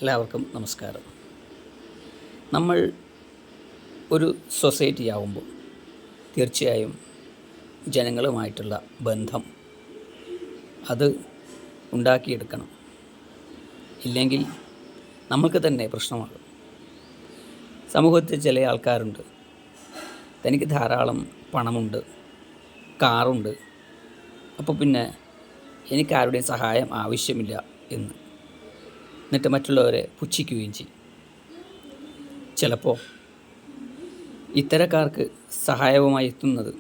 എല്ലാവർക്കും നമസ്കാരം. നമ്മൾ ഒരു സൊസൈറ്റി ആകുമ്പോൾ തീർച്ചയായും ജനങ്ങളുമായിട്ടുള്ള ബന്ധം അത് ഉണ്ടാക്കിയെടുക്കണം. ഇല്ലെങ്കിൽ നമ്മൾക്ക് തന്നെ പ്രശ്നമാകും. സമൂഹത്തിൽ ചില ആൾക്കാരുണ്ട്, തനിക്ക് ധാരാളം പണമുണ്ട്, കാറുണ്ട്, അപ്പോൾ പിന്നെ എനിക്ക് ആരുടെയും സഹായം ആവശ്യമില്ല എന്ന്, എന്നിട്ട് മറ്റുള്ളവരെ പുച്ഛിക്കുകയും ചെയ്യും. ചിലപ്പോൾ ഇത്തരക്കാർക്ക് സഹായവുമായി എത്തുന്നത്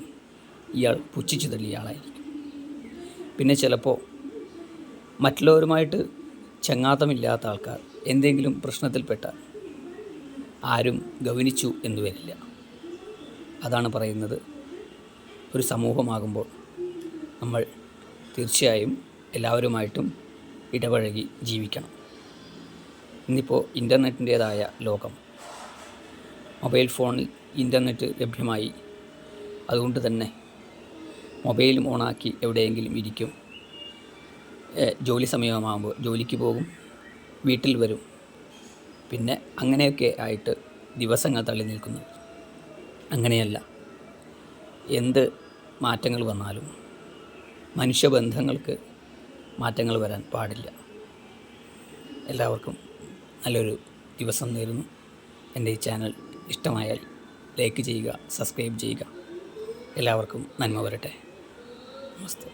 ഇയാൾ പുച്ഛിച്ചു തള്ളിയ ആളായിരിക്കും. പിന്നെ ചിലപ്പോൾ മറ്റുള്ളവരുമായിട്ട് ചങ്ങാത്തമില്ലാത്ത ആൾക്കാർ എന്തെങ്കിലും പ്രശ്നത്തിൽപ്പെട്ടാൽ ആരും ഗൗനിച്ചു എന്ന് വരില്ല. അതാണ് പറയുന്നത്, ഒരു സമൂഹമാകുമ്പോൾ നമ്മൾ തീർച്ചയായും എല്ലാവരുമായിട്ടും ഇടപഴകി ജീവിക്കണം. ഇന്നിപ്പോൾ ഇൻ്റർനെറ്റിൻ്റേതായ ലോകം, മൊബൈൽ ഫോണിൽ ഇൻ്റർനെറ്റ് ലഭ്യമായി. അതുകൊണ്ട് തന്നെ മൊബൈലും ഓണാക്കി എവിടെയെങ്കിലും ഇരിക്കും. ജോലി സമയമാകുമ്പോൾ ജോലിക്ക് പോകും, വീട്ടിൽ വരും. പിന്നെ അങ്ങനെയൊക്കെ ആയിട്ട് ദിവസങ്ങൾ തള്ളി നിൽക്കുന്നു. അങ്ങനെയല്ല, എന്ത് മാറ്റങ്ങൾ വന്നാലും മനുഷ്യബന്ധങ്ങൾക്ക് മാറ്റങ്ങൾ വരാൻ പാടില്ല. എല്ലാവർക്കും നല്ലൊരു ദിവസം നേരുന്നു. എൻ്റെ ഈ ചാനൽ ഇഷ്ടമായാൽ ലൈക്ക് ചെയ്യുക, സബ്സ്ക്രൈബ് ചെയ്യുക. എല്ലാവർക്കും നന്മ വരട്ടെ. നമസ്തേ.